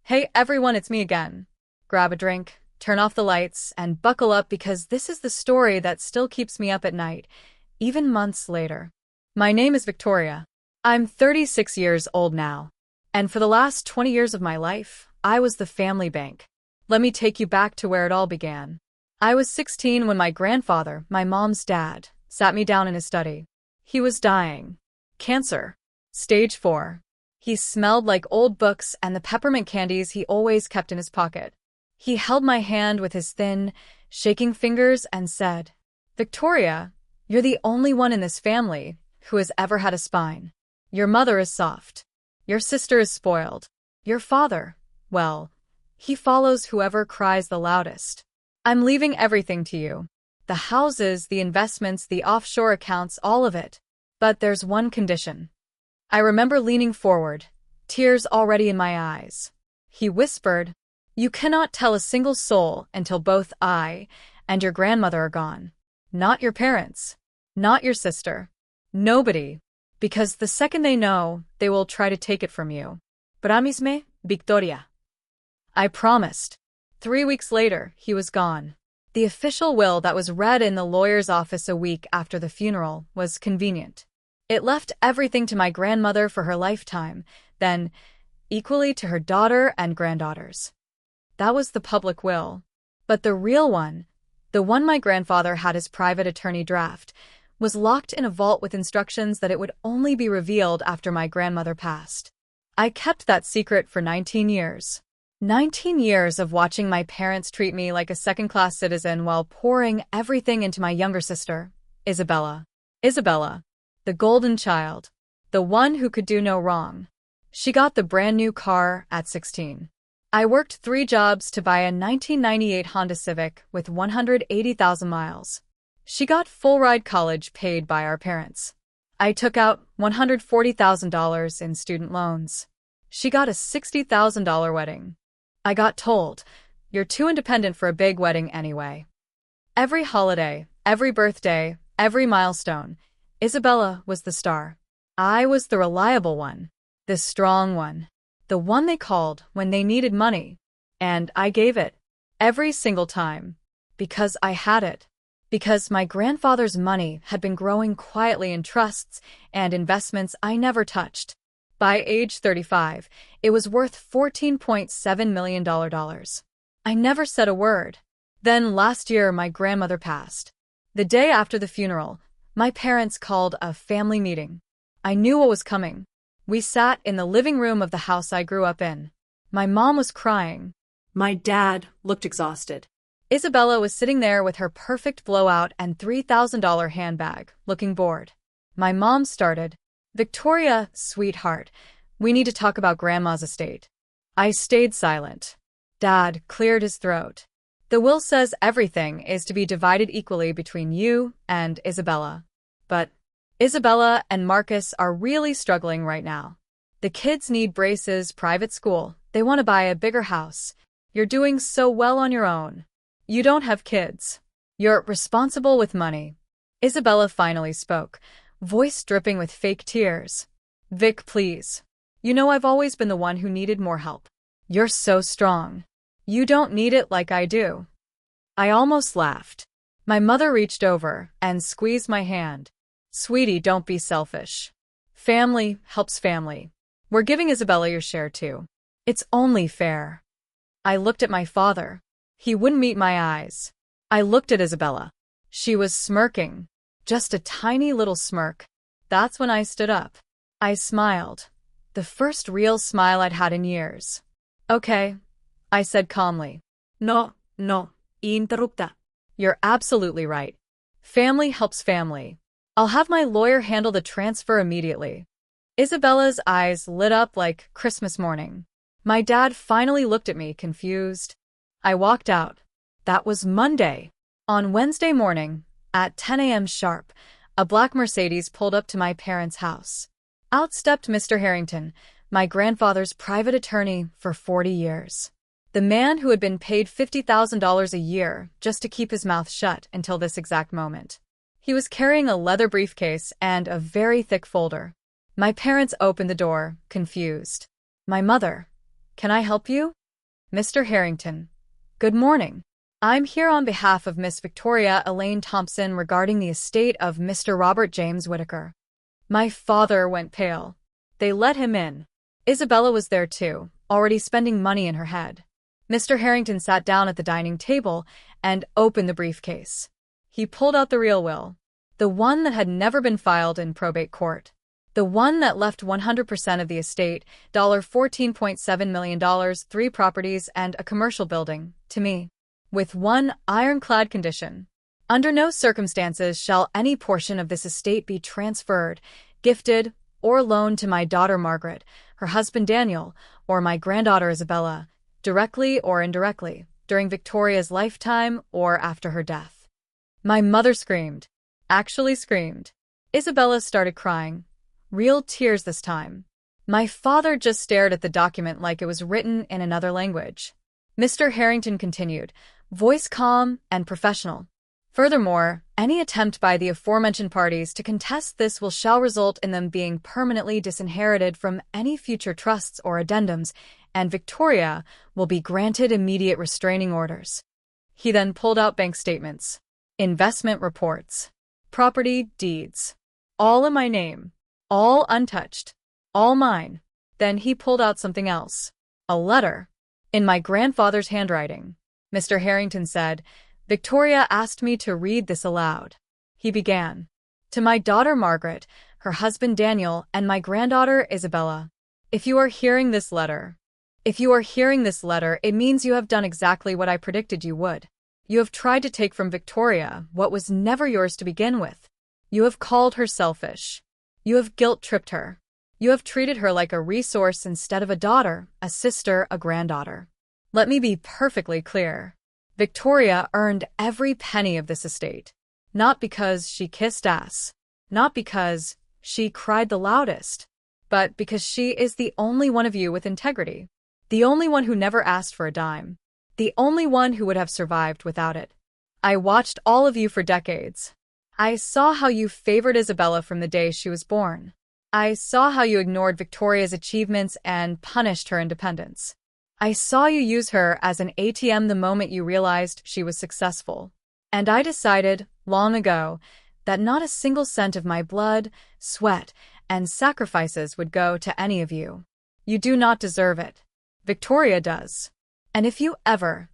Hey everyone, it's me again. Grab a drink, turn off the lights, and buckle up because this is the story that still keeps me up at night, even months later. My name is Victoria. I'm 36 years old now. And for the last 20 years of my life, I was the family bank. Let me take you back to where it all began. I was 16 when my grandfather, my mom's dad, sat me down in his study. He was dying. Cancer. Stage 4. He smelled like old books and the peppermint candies he always kept in his pocket. He held my hand with his thin, shaking fingers and said, "Victoria, you're the only one in this family who has ever had a spine. Your mother is soft. Your sister is spoiled. Your father, well, he follows whoever cries the loudest. I'm leaving everything to you. The houses, the investments, the offshore accounts, all of it. But there's one condition." I remember leaning forward, tears already in my eyes. He whispered, "You cannot tell a single soul until both I and your grandmother are gone. Not your parents. Not your sister. Nobody. Because the second they know, they will try to take it from you. Promise, Victoria." I promised. 3 weeks later, he was gone. The official will that was read in the lawyer's office a week after the funeral was convenient. It left everything to my grandmother for her lifetime, then equally to her daughter and granddaughters. That was the public will. But the real one, the one my grandfather had his private attorney draft, was locked in a vault with instructions that it would only be revealed after my grandmother passed. I kept that secret for 19 years. 19 years of watching my parents treat me like a second-class citizen while pouring everything into my younger sister, Isabella. Isabella, the golden child, the one who could do no wrong. She got the brand new car at 16. I worked 3 jobs to buy a 1998 Honda Civic with 180,000 miles. She got full-ride college paid by our parents. I took out $140,000 in student loans. She got a $60,000 wedding. I got told, "You're too independent for a big wedding anyway." Every holiday, every birthday, every milestone, Isabella was the star. I was the reliable one, the strong one, the one they called when they needed money. And I gave it. Every single time. Because I had it. Because my grandfather's money had been growing quietly in trusts and investments I never touched. By age 35, it was worth $14.7 million. I never said a word. Then last year, my grandmother passed. The day after the funeral, my parents called a family meeting. I knew what was coming. We sat in the living room of the house I grew up in. My mom was crying. My dad looked exhausted. Isabella was sitting there with her perfect blowout and $3,000 handbag, looking bored. My mom started, "Victoria, sweetheart, we need to talk about Grandma's estate." I stayed silent. Dad cleared his throat. "The will says everything is to be divided equally between you and Isabella. But Isabella and Marcus are really struggling right now. The kids need braces, private school. They want to buy a bigger house. You're doing so well on your own. You don't have kids. You're responsible with money." Isabella finally spoke, voice dripping with fake tears. "Vic, please. You know I've always been the one who needed more help. You're so strong. You don't need it like I do." I almost laughed. My mother reached over and squeezed my hand. "Sweetie, don't be selfish. Family helps family. We're giving Isabella your share too. It's only fair." I looked at my father. He wouldn't meet my eyes. I looked at Isabella. She was smirking. Just a tiny little smirk. That's when I stood up. I smiled. The first real smile I'd had in years. "Okay," I said calmly. No, interrupta. You're absolutely right. Family helps family. I'll have my lawyer handle the transfer immediately." Isabella's eyes lit up like Christmas morning. My dad finally looked at me, confused. I walked out. That was Monday. On Wednesday morning, at 10 a.m. sharp, a black Mercedes pulled up to my parents' house. Out stepped Mr. Harrington, my grandfather's private attorney for 40 years. The man who had been paid $50,000 a year just to keep his mouth shut until this exact moment. He was carrying a leather briefcase and a very thick folder. My parents opened the door, confused. My mother, Can I help you? Mr. Harrington. Good morning. I'm here on behalf of Miss Victoria Elaine Thompson regarding the estate of Mr. Robert James Whittaker. My father went pale. They let him in. Isabella was there too, already spending money in her head. Mr. Harrington sat down at the dining table and opened the briefcase. He pulled out the real will, the one that had never been filed in probate court, the one that left 100% of the estate, $14.7 million, 3 properties, and a commercial building, to me, with one ironclad condition. Under no circumstances shall any portion of this estate be transferred, gifted, or loaned to my daughter Margaret, her husband Daniel, or my granddaughter Isabella, directly or indirectly, during Victoria's lifetime or after her death. My mother screamed. Actually screamed. Isabella started crying. Real tears this time. My father just stared at the document like it was written in another language. Mr. Harrington continued, voice calm and professional. Furthermore, any attempt by the aforementioned parties to contest this shall result in them being permanently disinherited from any future trusts or addendums, and Victoria will be granted immediate restraining orders. He then pulled out bank statements, investment reports, property deeds, all in my name, all untouched, all mine. Then he pulled out something else, a letter, in my grandfather's handwriting. Mr. Harrington said, Victoria asked me to read this aloud. He began, to my daughter Margaret, her husband Daniel, and my granddaughter Isabella. If you are hearing this letter, it means you have done exactly what I predicted you would. You have tried to take from Victoria what was never yours to begin with. You have called her selfish. You have guilt-tripped her. You have treated her like a resource instead of a daughter, a sister, a granddaughter. Let me be perfectly clear. Victoria earned every penny of this estate. Not because she kissed ass. Not because she cried the loudest. But because she is the only one of you with integrity. The only one who never asked for a dime. The only one who would have survived without it. I watched all of you for decades. I saw how you favored Isabella from the day she was born. I saw how you ignored Victoria's achievements and punished her independence. I saw you use her as an ATM the moment you realized she was successful. And I decided, long ago, that not a single cent of my blood, sweat, and sacrifices would go to any of you. You do not deserve it. Victoria does. And if you ever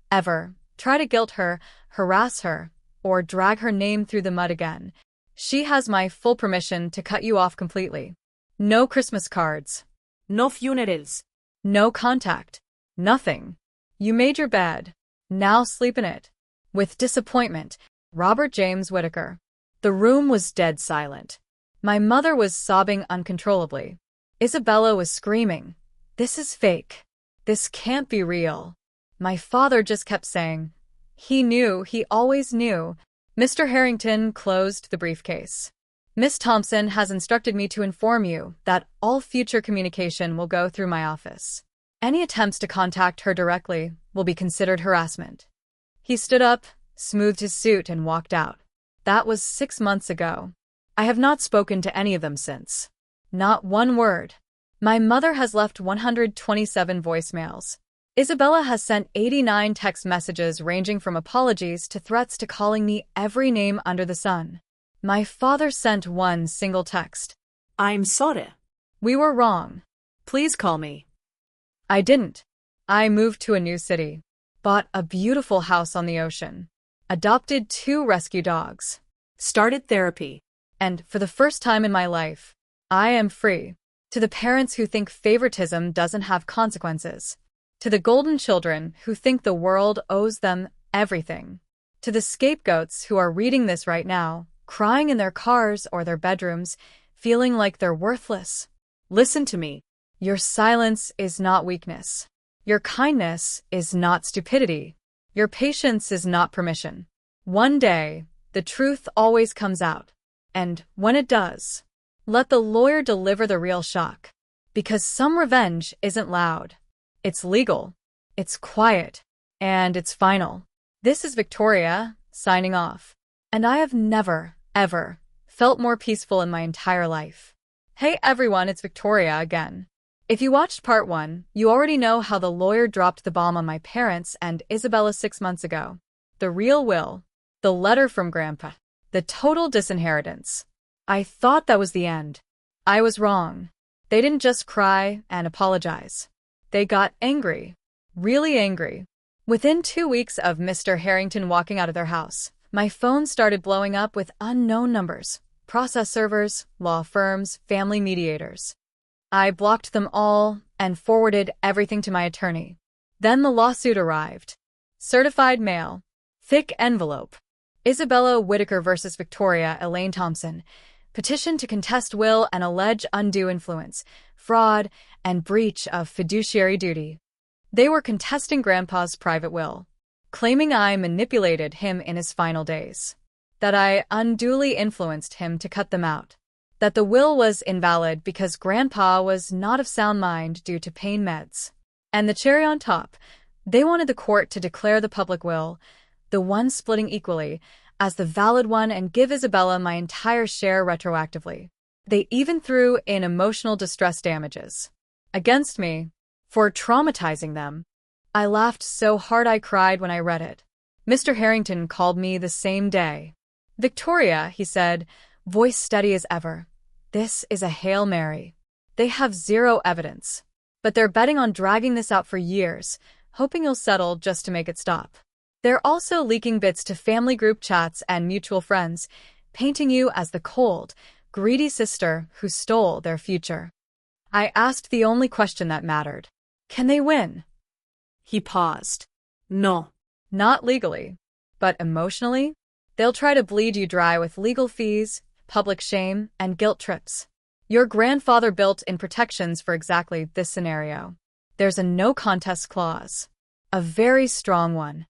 try to guilt her, harass her, or drag her name through the mud again, she has my full permission to cut you off completely. No Christmas cards. No funerals. No contact. Nothing. You made your bed. Now sleep in it. With disappointment, Robert James Whittaker. The room was dead silent. My mother was sobbing uncontrollably. Isabella was screaming. This is fake. This can't be real. My father just kept saying, he knew, he always knew. Mr. Harrington closed the briefcase. Miss Thompson has instructed me to inform you that all future communication will go through my office. Any attempts to contact her directly will be considered harassment. He stood up, smoothed his suit, and walked out. That was 6 months ago. I have not spoken to any of them since. Not one word. My mother has left 127 voicemails. Isabella has sent 89 text messages ranging from apologies to threats to calling me every name under the sun. My father sent one single text. I'm sorry. We were wrong. Please call me. I didn't. I moved to a new city, bought a beautiful house on the ocean, adopted 2 rescue dogs, started therapy, and for the first time in my life, I am free. To the parents who think favoritism doesn't have consequences. To the golden children who think the world owes them everything. To the scapegoats who are reading this right now, crying in their cars or their bedrooms, feeling like they're worthless. Listen to me. Your silence is not weakness. Your kindness is not stupidity. Your patience is not permission. One day, the truth always comes out. And when it does, let the lawyer deliver the real shock. Because some revenge isn't loud. It's legal. It's quiet. And it's final. This is Victoria, signing off. And I have never, ever, felt more peaceful in my entire life. Hey everyone, it's Victoria again. If you watched part 1, you already know how the lawyer dropped the bomb on my parents and Isabella 6 months ago. The real will. The letter from Grandpa. The total disinheritance. I thought that was the end. I was wrong. They didn't just cry and apologize. They got angry. Really angry. Within 2 weeks of Mr. Harrington walking out of their house, my phone started blowing up with unknown numbers. Process servers, law firms, family mediators. I blocked them all and forwarded everything to my attorney. Then the lawsuit arrived. Certified mail. Thick envelope. Isabella Whitaker versus Victoria Elaine Thompson. Petition to contest will and allege undue influence, fraud, and breach of fiduciary duty. They were contesting Grandpa's private will, claiming I manipulated him in his final days, that I unduly influenced him to cut them out, that the will was invalid because Grandpa was not of sound mind due to pain meds. And the cherry on top, they wanted the court to declare the public will, the one splitting equally, as the valid one and give Isabella my entire share retroactively. They even threw in emotional distress damages against me for traumatizing them. I laughed so hard I cried when I read it. Mr. Harrington called me the same day. "Victoria," he said, voice steady as ever, "this is a Hail Mary. They have zero evidence, but they're betting on dragging this out for years, hoping you'll settle just to make it stop. They're also leaking bits to family group chats and mutual friends, painting you as the cold, greedy sister who stole their future." I asked the only question that mattered. Can they win? He paused. No. Not legally, but emotionally? They'll try to bleed you dry with legal fees, public shame, and guilt trips. Your grandfather built in protections for exactly this scenario. There's a no contest clause. A very strong one.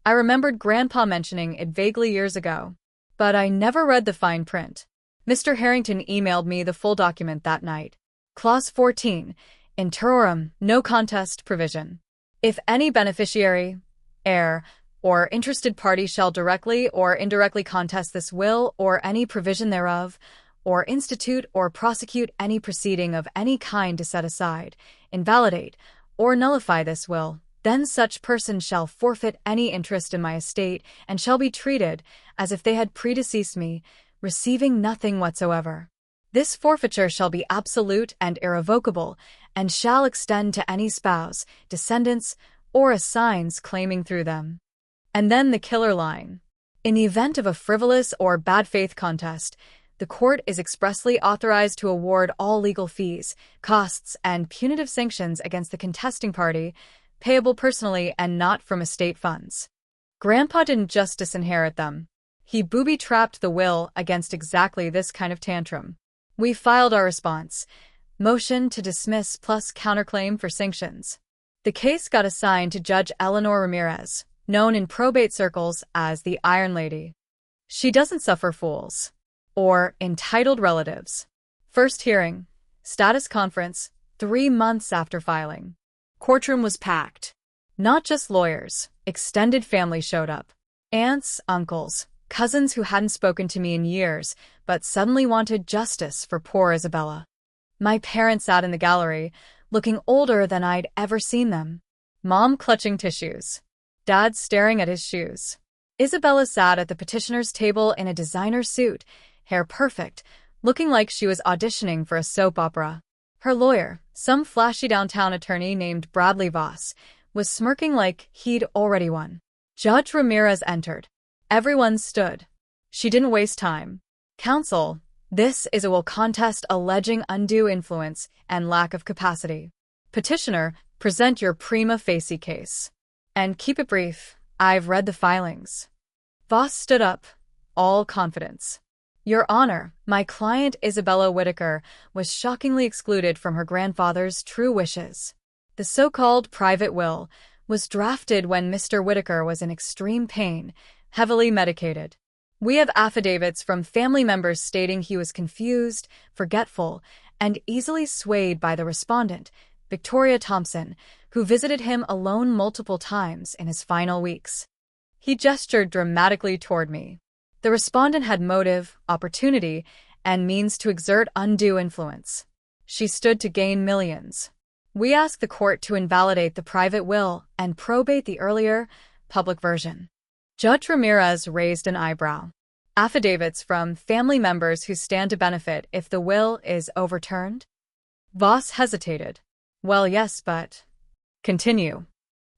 I remembered Grandpa mentioning it vaguely years ago, but I never read the fine print. Mr. Harrington emailed me the full document that night. Clause 14, in terrorem, no contest provision. If any beneficiary, heir, or interested party shall directly or indirectly contest this will or any provision thereof, or institute or prosecute any proceeding of any kind to set aside, invalidate, or nullify this will, then such person shall forfeit any interest in my estate and shall be treated as if they had predeceased me, receiving nothing whatsoever. This forfeiture shall be absolute and irrevocable, and shall extend to any spouse, descendants, or assigns claiming through them. And then the killer line. In the event of a frivolous or bad faith contest, the court is expressly authorized to award all legal fees, costs, and punitive sanctions against the contesting party, payable personally and not from estate funds. Grandpa didn't just disinherit them. He booby-trapped the will against exactly this kind of tantrum. We filed our response, motion to dismiss plus counterclaim for sanctions. The case got assigned to Judge Eleanor Ramirez, known in probate circles as the Iron Lady. She doesn't suffer fools or entitled relatives. First hearing, status conference, 3 months after filing. Courtroom was packed. Not just lawyers, extended family showed up. Aunts, uncles, cousins who hadn't spoken to me in years, but suddenly wanted justice for poor Isabella. My parents sat in the gallery, looking older than I'd ever seen them. Mom clutching tissues. Dad staring at his shoes. Isabella sat at the petitioner's table in a designer suit, hair perfect, looking like she was auditioning for a soap opera. Her lawyer, some flashy downtown attorney named Bradley Voss, was smirking like he'd already won. Judge Ramirez entered. Everyone stood. She didn't waste time. Counsel, this is a will contest alleging undue influence and lack of capacity. Petitioner, present your prima facie case. And keep it brief. I've read the filings. Voss stood up, all confidence. Your Honor, my client Isabella Whitaker was shockingly excluded from her grandfather's true wishes. The so-called private will was drafted when Mr. Whitaker was in extreme pain, heavily medicated. We have affidavits from family members stating he was confused, forgetful, and easily swayed by the respondent, Victoria Thompson, who visited him alone multiple times in his final weeks. He gestured dramatically toward me. The respondent had motive, opportunity, and means to exert undue influence. She stood to gain millions. We ask the court to invalidate the private will and probate the earlier, public version. Judge Ramirez raised an eyebrow. Affidavits from family members who stand to benefit if the will is overturned? Voss hesitated. Well, yes, but... Continue.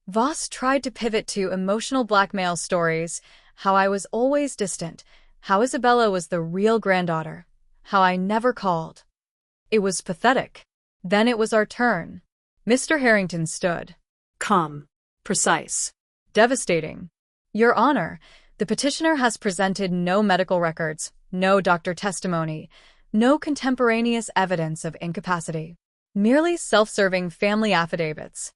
Voss tried to pivot to emotional blackmail stories, how I was always distant, how Isabella was the real granddaughter, how I never called. It was pathetic. Then it was our turn. Mr. Harrington stood. Calm. Precise. Devastating. Your Honor, the petitioner has presented no medical records, no doctor testimony, no contemporaneous evidence of incapacity. Merely self-serving family affidavits.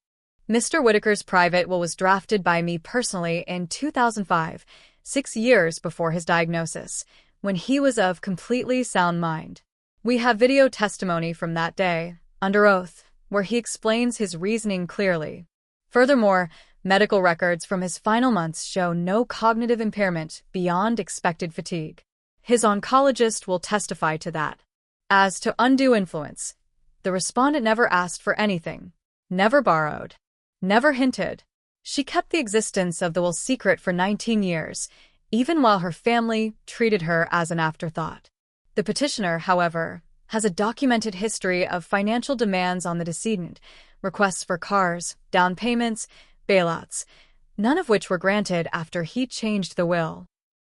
Mr. Whitaker's private will was drafted by me personally in 2005, 6 years before his diagnosis, when he was of completely sound mind. We have video testimony from that day, under oath, where he explains his reasoning clearly. Furthermore, medical records from his final months show no cognitive impairment beyond expected fatigue. His oncologist will testify to that. As to undue influence, the respondent never asked for anything, never borrowed, never hinted. She kept the existence of the will secret for 19 years, even while her family treated her as an afterthought. The petitioner, however, has a documented history of financial demands on the decedent, requests for cars, down payments, bailouts, none of which were granted after he changed the will.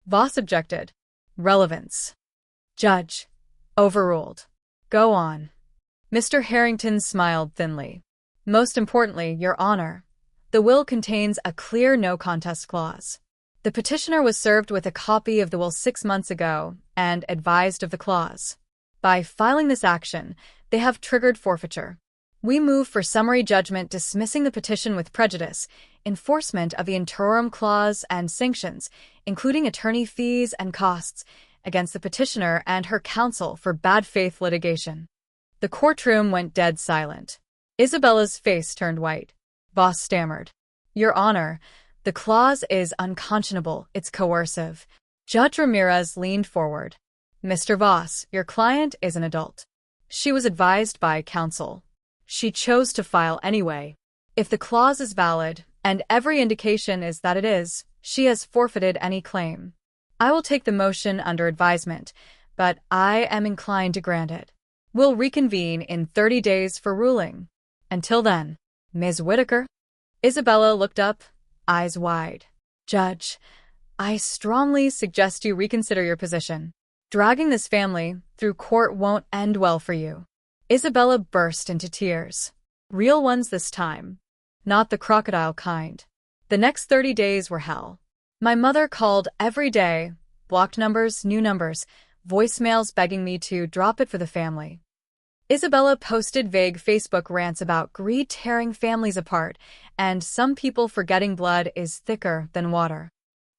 Voss objected. Relevance. Judge. Overruled. Go on. Mr. Harrington smiled thinly. Most importantly, Your Honor, the will contains a clear no-contest clause. The petitioner was served with a copy of the will 6 months ago and advised of the clause. By filing this action, they have triggered forfeiture. We move for summary judgment dismissing the petition with prejudice, enforcement of the interim clause and sanctions, including attorney fees and costs, against the petitioner and her counsel for bad faith litigation. The courtroom went dead silent. Isabella's face turned white. Voss stammered. Your Honor, the clause is unconscionable, it's coercive. Judge Ramirez leaned forward. Mr. Voss, your client is an adult. She was advised by counsel. She chose to file anyway. If the clause is valid, and every indication is that it is, she has forfeited any claim. I will take the motion under advisement, but I am inclined to grant it. We'll reconvene in 30 days for ruling. Until then, Ms. Whitaker. Isabella looked up, eyes wide. Judge, I strongly suggest you reconsider your position. Dragging this family through court won't end well for you. Isabella burst into tears. Real ones this time. Not the crocodile kind. The next 30 days were hell. My mother called every day, blocked numbers, new numbers, voicemails begging me to drop it for the family. Isabella posted vague Facebook rants about greed tearing families apart, and some people forgetting blood is thicker than water.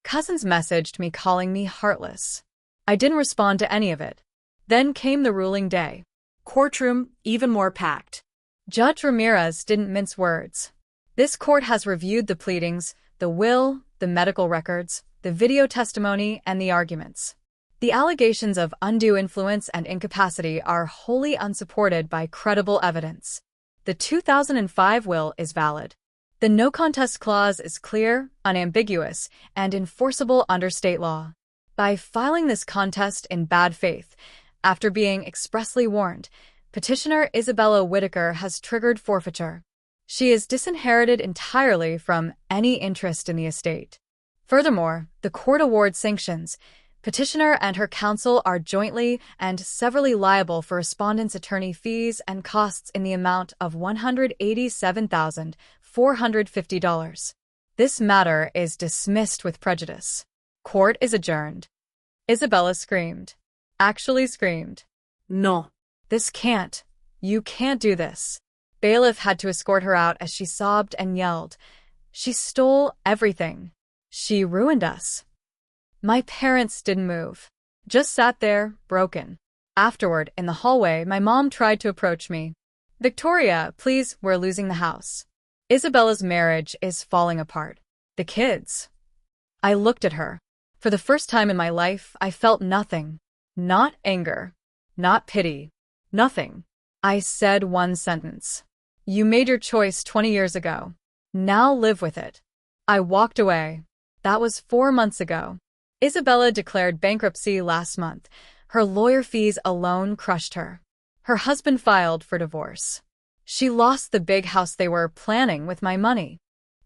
Cousins messaged me calling me heartless. I didn't respond to any of it. Then came the ruling day. Courtroom even more packed. Judge Ramirez didn't mince words. This court has reviewed the pleadings, the will, the medical records, the video testimony, and the arguments. The allegations of undue influence and incapacity are wholly unsupported by credible evidence. The 2005 will is valid. The no contest clause is clear, unambiguous, and enforceable under state law. By filing this contest in bad faith, after being expressly warned, petitioner Isabella Whitaker has triggered forfeiture. She is disinherited entirely from any interest in the estate. Furthermore, the court awards sanctions. Petitioner and her counsel are jointly and severally liable for respondent's attorney fees and costs in the amount of $187,450. This matter is dismissed with prejudice. Court is adjourned. Isabella screamed. Actually screamed. No. This can't. You can't do this. Bailiff had to escort her out as she sobbed and yelled. She stole everything. She ruined us. My parents didn't move. Just sat there, broken. Afterward, in the hallway, my mom tried to approach me. Victoria, please, we're losing the house. Isabella's marriage is falling apart. The kids. I looked at her. For the first time in my life, I felt nothing. Not anger. Not pity. Nothing. I said one sentence. You made your choice 20 years ago. Now live with it. I walked away. That was 4 months ago. Isabella declared bankruptcy last month. Her lawyer fees alone crushed her. Her husband filed for divorce. She lost the big house they were planning with my money.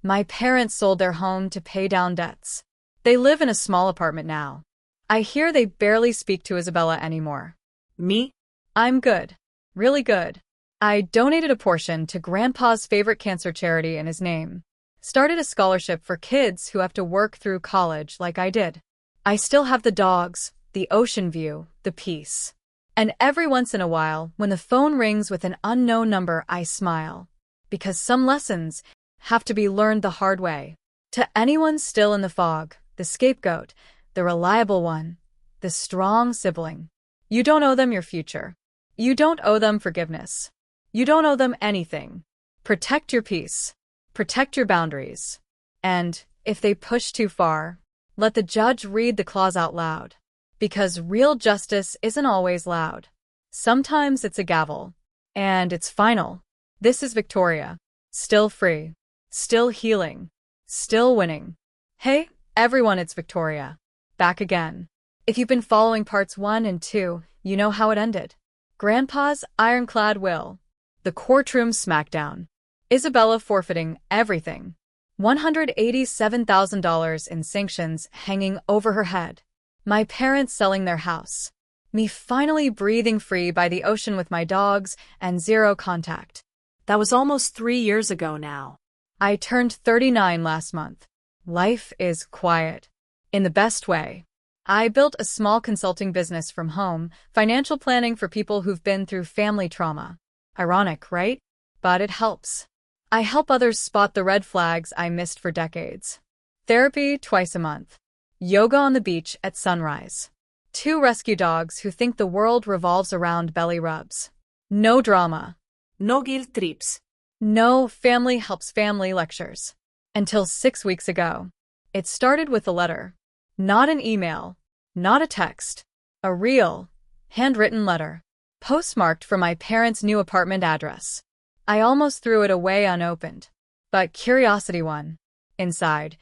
My parents sold their home to pay down debts. They live in a small apartment now. I hear they barely speak to Isabella anymore. Me? I'm good. Really good. I donated a portion to Grandpa's favorite cancer charity in his name. Started a scholarship for kids who have to work through college like I did. I still have the dogs, the ocean view, the peace. And every once in a while, when the phone rings with an unknown number, I smile. Because some lessons have to be learned the hard way. To anyone still in the fog, the scapegoat, the reliable one, the strong sibling. You don't owe them your future. You don't owe them forgiveness. You don't owe them anything. Protect your peace. Protect your boundaries. And, if they push too far, let the judge read the clause out loud. Because real justice isn't always loud. Sometimes it's a gavel. And it's final. This is Victoria. Still free. Still healing. Still winning. Hey, everyone, it's Victoria. Back again. If you've been following parts 1 and 2, you know how it ended. Grandpa's ironclad will. The courtroom smackdown. Isabella forfeiting everything. $187,000 in sanctions hanging over her head. My parents selling their house. Me finally breathing free by the ocean with my dogs and zero contact. That was almost 3 years ago now. I turned 39 last month. Life is quiet. In the best way. I built a small consulting business from home, financial planning for people who've been through family trauma. Ironic, right? But it helps. I help others spot the red flags I missed for decades. Therapy twice a month. Yoga on the beach at sunrise. 2 rescue dogs who think the world revolves around belly rubs. No drama. No guilt trips. No family helps family lectures. Until 6 weeks ago. It started with a letter. Not an email. Not a text. A real, handwritten letter. Postmarked from my parents' new apartment address. I almost threw it away unopened. But curiosity won. Inside,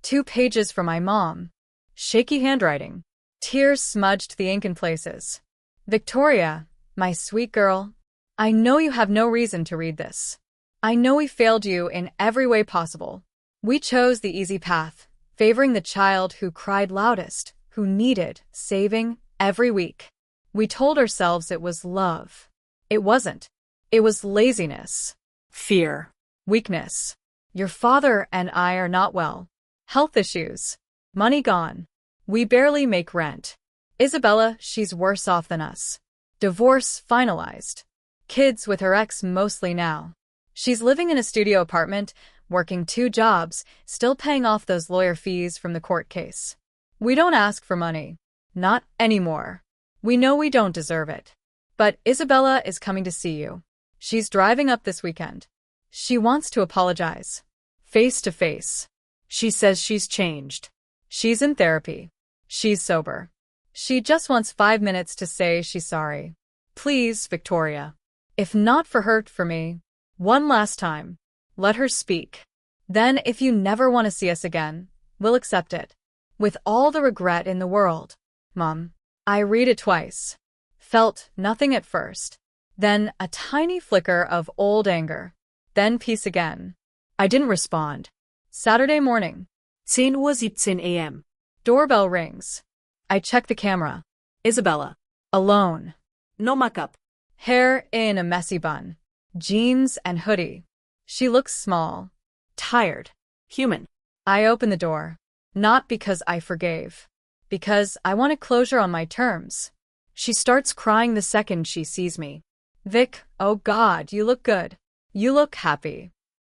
2 pages from my mom. Shaky handwriting. Tears smudged the ink in places. Victoria, my sweet girl, I know you have no reason to read this. I know we failed you in every way possible. We chose the easy path, favoring the child who cried loudest, who needed saving every week. We told ourselves it was love. It wasn't. It was laziness. Fear. Weakness. Your father and I are not well. Health issues. Money gone. We barely make rent. Isabella, she's worse off than us. Divorce finalized. Kids with her ex mostly now. She's living in a studio apartment, working 2 jobs, still paying off those lawyer fees from the court case. We don't ask for money. Not anymore. We know we don't deserve it. But Isabella is coming to see you. She's driving up this weekend. She wants to apologize. Face to face. She says she's changed. She's in therapy. She's sober. She just wants 5 minutes to say she's sorry. Please, Victoria. If not for her, for me. One last time. Let her speak. Then, if you never want to see us again, we'll accept it. With all the regret in the world. Mom. I read it twice. Felt nothing at first. Then a tiny flicker of old anger. Then peace again. I didn't respond. Saturday morning. 10:17 a.m. Doorbell rings. I check the camera. Isabella. Alone. No makeup. Hair in a messy bun. Jeans and hoodie. She looks small. Tired. Human. I open the door. Not because I forgave. Because I wanted closure on my terms. She starts crying the second she sees me. Vic, oh God, you look good. You look happy.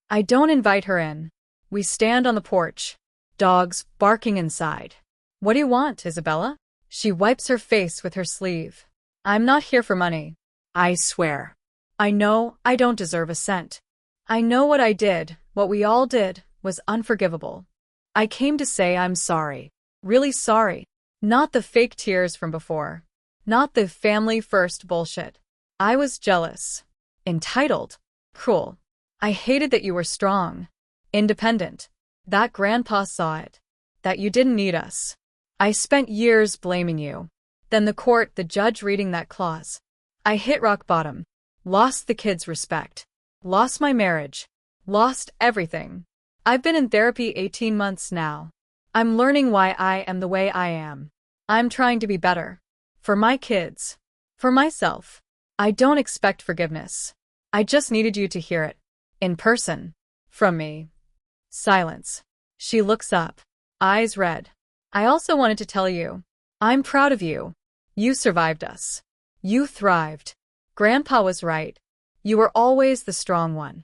I don't invite her in. We stand on the porch. Dogs barking inside. What do you want, Isabella? She wipes her face with her sleeve. I'm not here for money. I swear. I know I don't deserve a cent. I know what I did, what we all did, was unforgivable. I came to say I'm sorry. Really sorry. Not the fake tears from before. Not the family first bullshit. I was jealous. Entitled. Cruel. I hated that you were strong, independent, that Grandpa saw it, that you didn't need us. I spent years blaming you. Then the court, the judge reading that clause. I hit rock bottom, lost the kids' respect, lost my marriage, lost everything. I've been in therapy 18 months now. I'm learning why I am the way I am. I'm trying to be better. For my kids. For myself. I don't expect forgiveness. I just needed you to hear it. In person. From me. Silence. She looks up. Eyes red. I also wanted to tell you. I'm proud of you. You survived us. You thrived. Grandpa was right. You were always the strong one.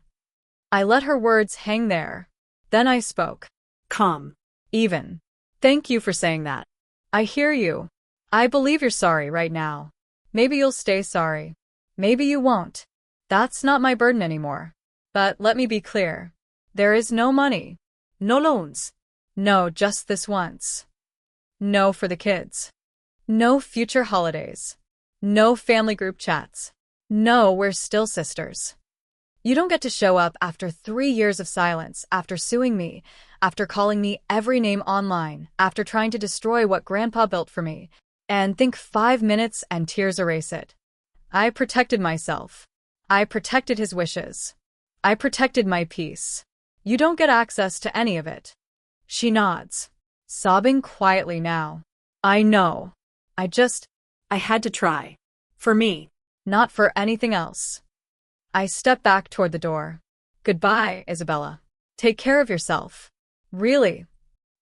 I let her words hang there. Then I spoke. Calm. Even. Thank you for saying that. I hear you. I believe you're sorry right now. Maybe you'll stay sorry. Maybe you won't. That's not my burden anymore. But let me be clear. There is no money. No loans. No, just this once. No for the kids. No future holidays. No family group chats. No, we're still sisters. You don't get to show up after 3 years of silence, after suing me, after calling me every name online, after trying to destroy what Grandpa built for me, and think 5 minutes and tears erase it. I protected myself. I protected his wishes. I protected my peace. You don't get access to any of it. She nods, sobbing quietly now. I know. I had to try. For me. Not for anything else. I step back toward the door. Goodbye, Isabella. Take care of yourself. Really.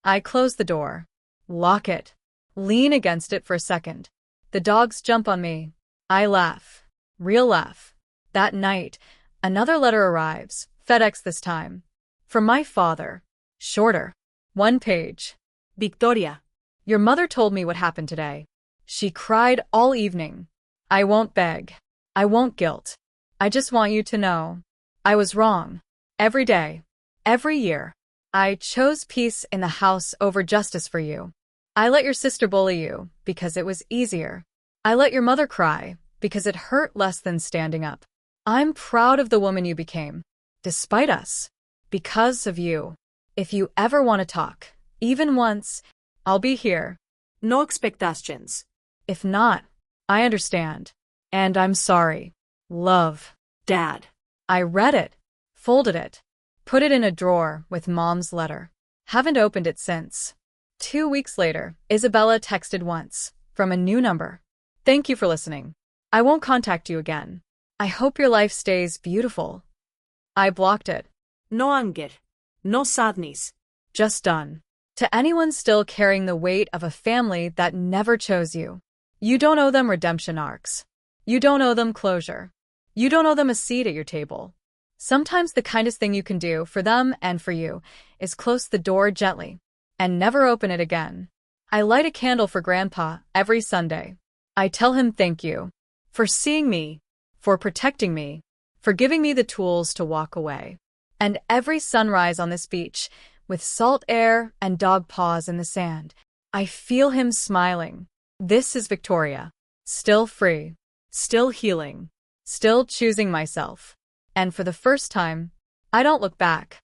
I close the door. Lock it. Lean against it for a second. The dogs jump on me. I laugh. Real laugh. That night, another letter arrives, FedEx this time. From my father. Shorter. 1 page. Victoria. Your mother told me what happened today. She cried all evening. I won't beg. I won't guilt. I just want you to know. I was wrong. Every day. Every year. I chose peace in the house over justice for you. I let your sister bully you because it was easier. I let your mother cry because it hurt less than standing up. I'm proud of the woman you became. Despite us. Because of you. If you ever want to talk, even once, I'll be here. No expectations. If not, I understand. And I'm sorry. Love. Dad. I read it, folded it, put it in a drawer with Mom's letter. Haven't opened it since. 2 weeks later, Isabella texted once, from a new number. Thank you for listening. I won't contact you again. I hope your life stays beautiful. I blocked it. No anger. No sadness. Just done. To anyone still carrying the weight of a family that never chose you. You don't owe them redemption arcs. You don't owe them closure. You don't owe them a seat at your table. Sometimes the kindest thing you can do for them and for you is close the door gently and never open it again. I light a candle for Grandpa every Sunday. I tell him thank you for seeing me, for protecting me, for giving me the tools to walk away. And every sunrise on this beach, with salt air and dog paws in the sand, I feel him smiling. This is Victoria. Still free. Still healing. Still choosing myself. And for the first time, I don't look back.